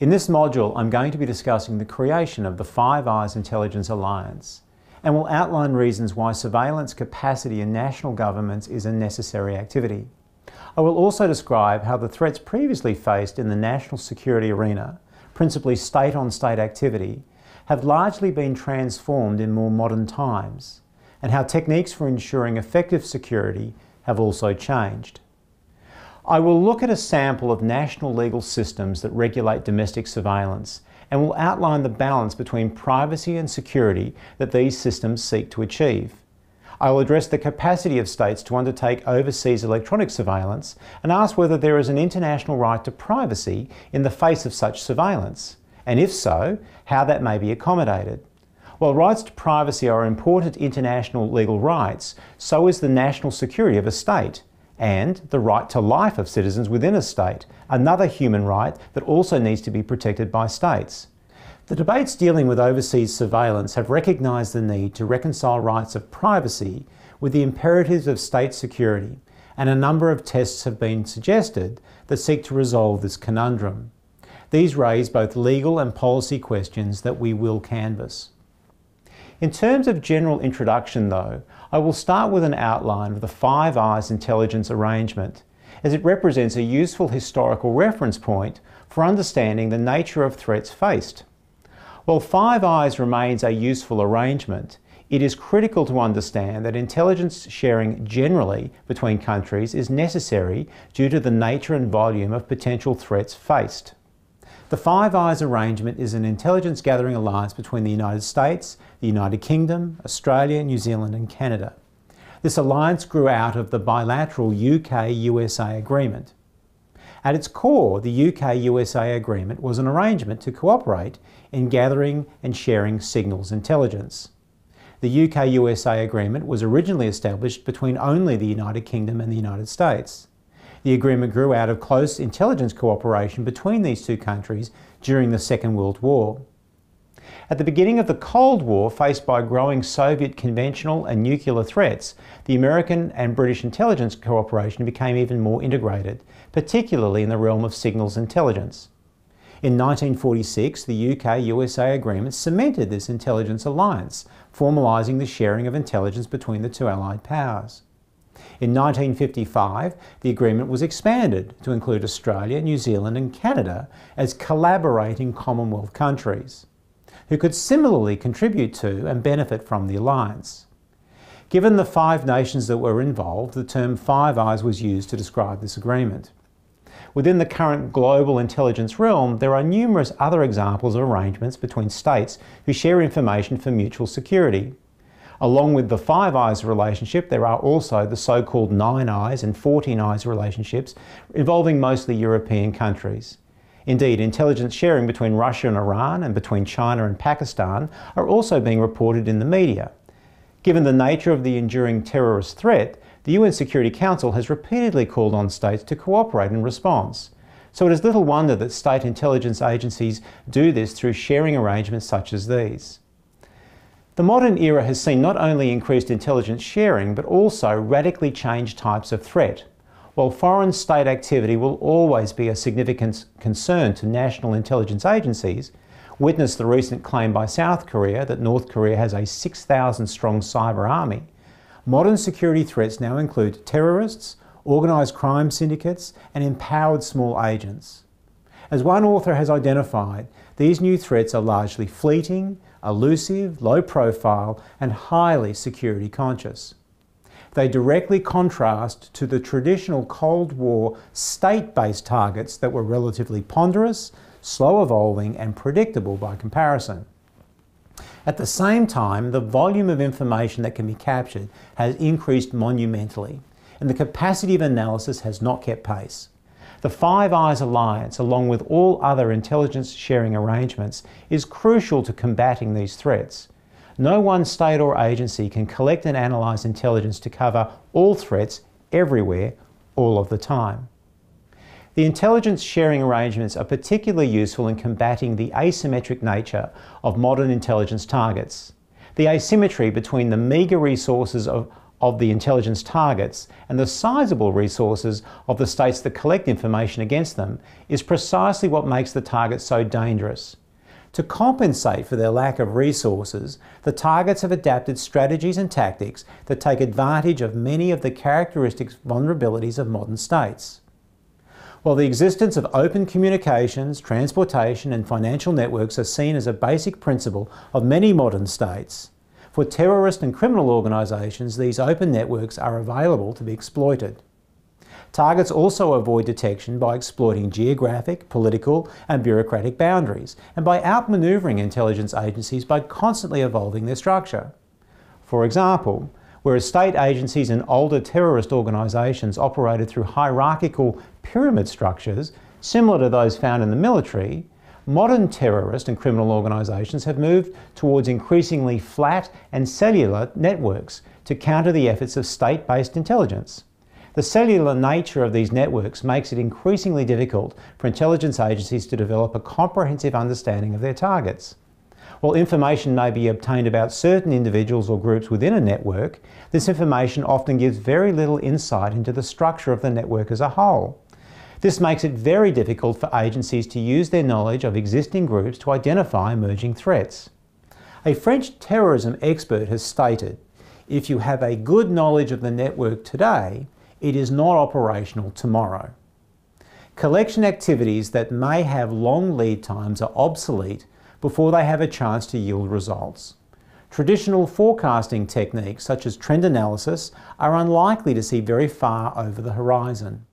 In this module, I'm going to be discussing the creation of the Five Eyes Intelligence Alliance, and will outline reasons why surveillance capacity in national governments is a necessary activity. I will also describe how the threats previously faced in the national security arena, principally state-on-state activity, have largely been transformed in more modern times, and how techniques for ensuring effective security have also changed. I will look at a sample of national legal systems that regulate domestic surveillance and will outline the balance between privacy and security that these systems seek to achieve. I will address the capacity of states to undertake overseas electronic surveillance and ask whether there is an international right to privacy in the face of such surveillance, and if so, how that may be accommodated. While rights to privacy are important international legal rights, so is the national security of a state, and the right to life of citizens within a state, another human right that also needs to be protected by states. The debates dealing with overseas surveillance have recognised the need to reconcile rights of privacy with the imperatives of state security, and a number of tests have been suggested that seek to resolve this conundrum. These raise both legal and policy questions that we will canvass. In terms of general introduction though, I will start with an outline of the Five Eyes intelligence arrangement, as it represents a useful historical reference point for understanding the nature of threats faced. While Five Eyes remains a useful arrangement, it is critical to understand that intelligence sharing generally between countries is necessary due to the nature and volume of potential threats faced. The Five Eyes arrangement is an intelligence gathering alliance between the United States, the United Kingdom, Australia, New Zealand and Canada. This alliance grew out of the bilateral UK-USA agreement. At its core, the UK-USA agreement was an arrangement to cooperate in gathering and sharing signals intelligence. The UK-USA agreement was originally established between only the United Kingdom and the United States. The agreement grew out of close intelligence cooperation between these two countries during the Second World War. At the beginning of the Cold War, faced by growing Soviet conventional and nuclear threats, the American and British intelligence cooperation became even more integrated, particularly in the realm of signals intelligence. In 1946, the UK-USA agreement cemented this intelligence alliance, formalising the sharing of intelligence between the two Allied powers. In 1955, the agreement was expanded to include Australia, New Zealand and Canada as collaborating Commonwealth countries, who could similarly contribute to and benefit from the alliance. Given the 5 nations that were involved, the term Five Eyes was used to describe this agreement. Within the current global intelligence realm, there are numerous other examples of arrangements between states who share information for mutual security. Along with the Five Eyes relationship, there are also the so-called 9 Eyes and 14 Eyes relationships involving mostly European countries. Indeed, intelligence sharing between Russia and Iran and between China and Pakistan are also being reported in the media. Given the nature of the enduring terrorist threat, the UN Security Council has repeatedly called on states to cooperate in response. So it is little wonder that state intelligence agencies do this through sharing arrangements such as these. The modern era has seen not only increased intelligence sharing, but also radically changed types of threat. While foreign state activity will always be a significant concern to national intelligence agencies, witness the recent claim by South Korea that North Korea has a 6,000-strong cyber army, modern security threats now include terrorists, organised crime syndicates, and empowered small agents. As one author has identified, these new threats are largely fleeting, elusive, low profile, and highly security conscious. They directly contrast to the traditional Cold War state-based targets that were relatively ponderous, slow evolving, and predictable by comparison. At the same time, the volume of information that can be captured has increased monumentally, and the capacity of analysis has not kept pace. The Five Eyes Alliance, along with all other intelligence sharing arrangements, is crucial to combating these threats. No one state or agency can collect and analyse intelligence to cover all threats everywhere, all of the time. The intelligence sharing arrangements are particularly useful in combating the asymmetric nature of modern intelligence targets. The asymmetry between the meagre resources of of the intelligence targets and the sizable resources of the states that collect information against them is precisely what makes the targets so dangerous. To compensate for their lack of resources, the targets have adapted strategies and tactics that take advantage of many of the characteristics vulnerabilities of modern states. While the existence of open communications, transportation and financial networks are seen as a basic principle of many modern states, for terrorist and criminal organisations these open networks are available to be exploited. Targets also avoid detection by exploiting geographic, political and bureaucratic boundaries and by outmanoeuvring intelligence agencies by constantly evolving their structure. For example, whereas state agencies and older terrorist organisations operated through hierarchical pyramid structures similar to those found in the military, modern terrorist and criminal organisations have moved towards increasingly flat and cellular networks to counter the efforts of state-based intelligence. The cellular nature of these networks makes it increasingly difficult for intelligence agencies to develop a comprehensive understanding of their targets. While information may be obtained about certain individuals or groups within a network, this information often gives very little insight into the structure of the network as a whole. This makes it very difficult for agencies to use their knowledge of existing groups to identify emerging threats. A French terrorism expert has stated, "If you have a good knowledge of the network today, it is not operational tomorrow." Collection activities that may have long lead times are obsolete before they have a chance to yield results. Traditional forecasting techniques such as trend analysis are unlikely to see very far over the horizon.